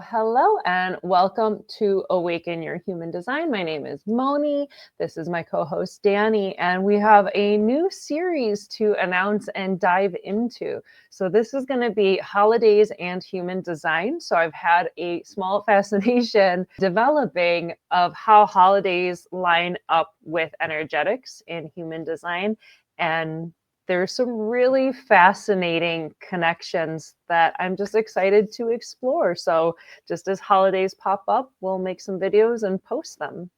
Hello and welcome to Awaken Your Human Design. My name is Moni. This is my co-host Danny, and we have a new series to announce and dive into. So this is going to be holidays and human design. So I've had a small fascination developing of how holidays line up with energetics in human design, and there's some really fascinating connections that I'm just excited to explore. So just as holidays pop up, we'll make some videos and post them.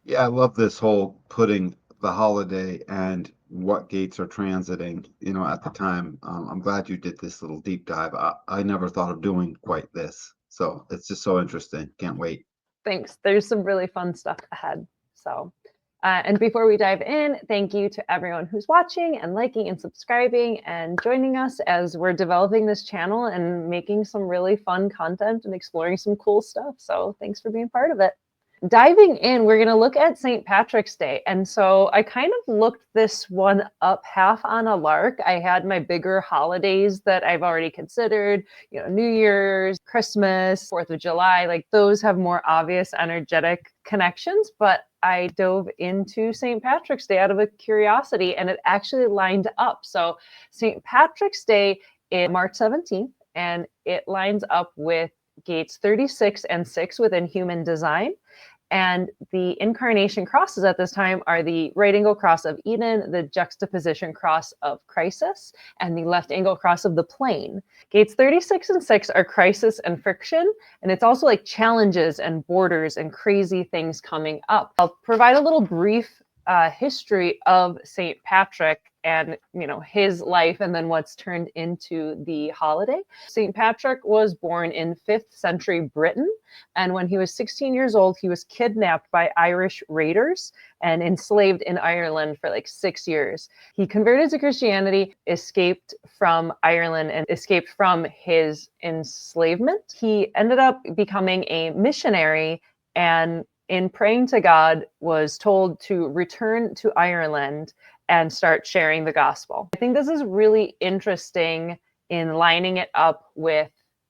Yeah, I love this whole putting the holiday and what gates are transiting, at the time. I'm glad you did this little deep dive. I never thought of doing quite this. So it's just so interesting. Can't wait. Thanks. There's some really fun stuff ahead. And before we dive in, thank you to everyone who's watching and liking and subscribing and joining us as we're developing this channel and making some really fun content and exploring some cool stuff. So thanks for being part of it. Diving in, we're going to look at St. Patrick's Day. And so I kind of looked this one up half on a lark. I had my bigger holidays that I've already considered, New Year's, Christmas, 4th of July, like those have more obvious energetic connections. But I dove into St. Patrick's Day out of a curiosity, and it actually lined up. So St. Patrick's Day is March 17th, and it lines up with gates 36 and 6 within human design. And the incarnation crosses at this time are the right angle cross of Eden, the juxtaposition cross of crisis, and the left angle cross of the plane. Gates 36 and 6 are crisis and friction, and it's also like challenges and borders and crazy things coming up. I'll provide a little brief history of St. Patrick and his life, and then what's turned into the holiday. St. Patrick was born in 5th century Britain, and when he was 16 years old, he was kidnapped by Irish raiders and enslaved in Ireland for like 6 years. He converted to Christianity, escaped from Ireland, and escaped from his enslavement. He ended up becoming a missionary, and in praying to God, was told to return to Ireland and start sharing the gospel. I think this is really interesting in lining it up with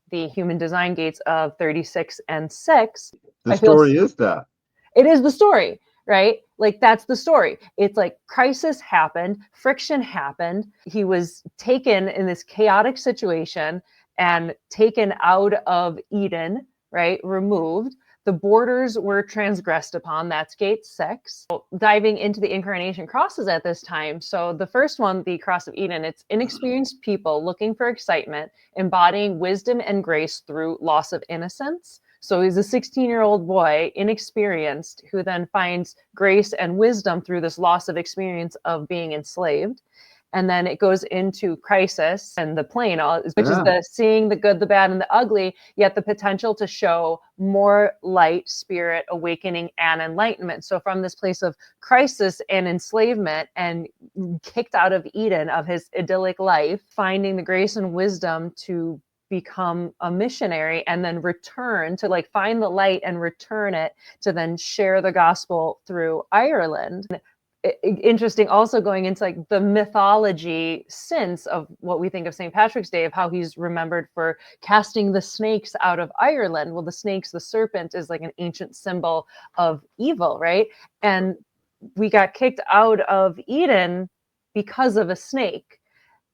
the human design gates of 36 and 6. The story is that. It is the story, right? Like that's the story. It's like crisis happened, friction happened. He was taken in this chaotic situation and taken out of Eden, right? Removed. The borders were transgressed upon. That's gate 6. So diving into the incarnation crosses at this time. So the first one, the cross of Eden, it's inexperienced people looking for excitement, embodying wisdom and grace through loss of innocence. So he's a 16-year-old boy, inexperienced, who then finds grace and wisdom through this loss of experience of being enslaved. And then it goes into crisis and the plane, which is the seeing the good, the bad, and the ugly, yet the potential to show more light, spirit, awakening, and enlightenment. So from this place of crisis and enslavement and kicked out of Eden, of his idyllic life, finding the grace and wisdom to become a missionary and then return to like find the light and return it to then share the gospel through Ireland. Interesting also going into like the mythology sense of what we think of St. Patrick's Day, of how he's remembered for casting the snakes out of Ireland. Well, the serpent is like an ancient symbol of evil, right? And we got kicked out of Eden because of a snake.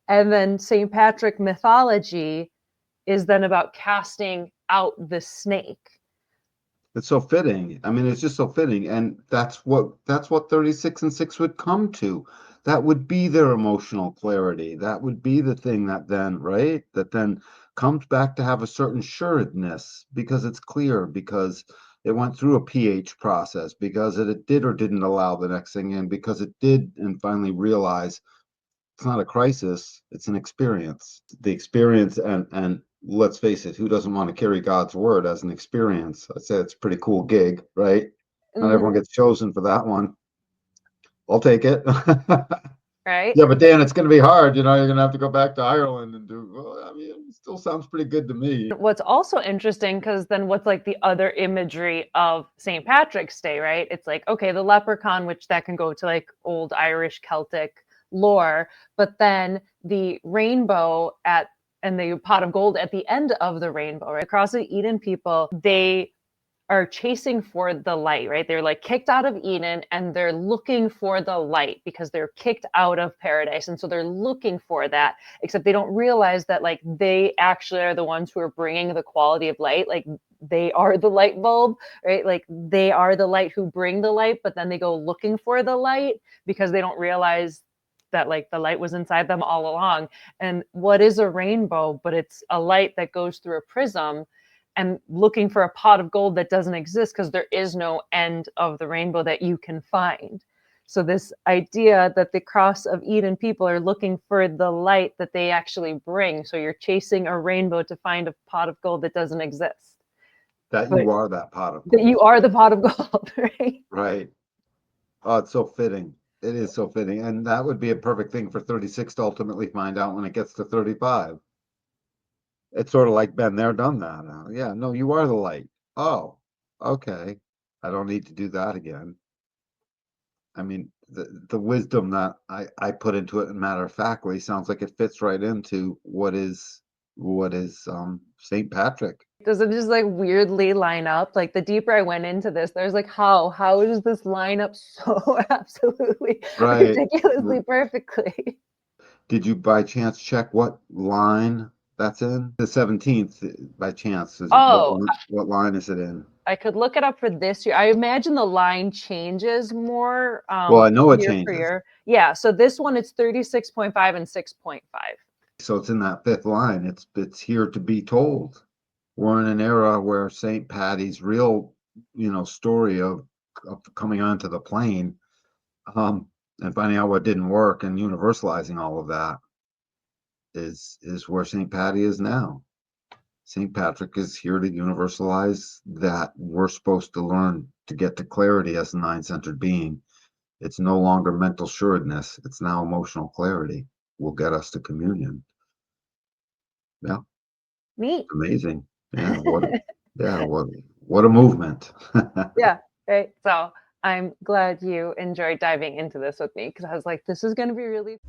And then St. Patrick mythology is then about casting out the snake. It's so fitting. I mean, it's just so fitting. And that's what 36 and 6 would come to. That would be their emotional clarity. That would be the thing that then, right? That then comes back to have a certain sureness because it's clear, because it went through a pH process, because it did or didn't allow the next thing in, because it did and finally realize it's not a crisis, it's an experience. The experience and let's face it, who doesn't want to carry God's word as an experience? I'd say it's a pretty cool gig, right? Not everyone gets chosen for that one. I'll take it. Right? Yeah, but Dan, it's going to be hard. You're going to have to go back to Ireland and do, well, I mean, it still sounds pretty good to me. What's also interesting, because then what's like the other imagery of St. Patrick's Day, right? It's like, okay, the leprechaun, which that can go to like old Irish Celtic lore, but then the rainbow at and the pot of gold at the end of the rainbow, right? Across the Eden people, they are chasing for the light, right? They're like kicked out of Eden and they're looking for the light because they're kicked out of paradise. And so they're looking for that, except they don't realize that like they actually are the ones who are bringing the quality of light. Like they are the light bulb, right? Like they are the light who bring the light, but then they go looking for the light because they don't realize that like the light was inside them all along. And what is a rainbow? But it's a light that goes through a prism, and looking for a pot of gold that doesn't exist because there is no end of the rainbow that you can find. So this idea that the cross of Eden people are looking for the light that they actually bring. So you're chasing a rainbow to find a pot of gold that doesn't exist. That But you are that pot of that gold. you are the pot of gold, right? Right. Oh, it's so fitting. It is so fitting. And that would be a perfect thing for 36 to ultimately find out when it gets to 35. It's sort of like been there, done that. Yeah, no, you are the light. Oh, okay. I don't need to do that again. I mean, the wisdom that I put into it, in matter of factly, sounds like it fits right into what is St. Patrick. Does it just like weirdly line up? Like the deeper I went into this, there's like how does this line up so absolutely Right. ridiculously perfectly? Did you by chance check what line that's in? The 17th, by chance, is Oh, what line is it in? I could look it up for this year. I imagine the line changes more Well, I know it year per changes. year. Yeah, so this one it's 36.5 and 6.5. So it's in that fifth line. It's here to be told. We're in an era where St. Patty's real, story of coming onto the plane, and finding out what didn't work and universalizing all of that is where St. Patty is now. St. Patrick is here to universalize that we're supposed to learn to get to clarity as a nine-centered being. It's no longer mental sureness. It's now emotional clarity will get us to communion. Yeah, Neat. amazing. Yeah, what a movement. Yeah, right. So I'm glad you enjoyed diving into this with me because I was like, this is going to be really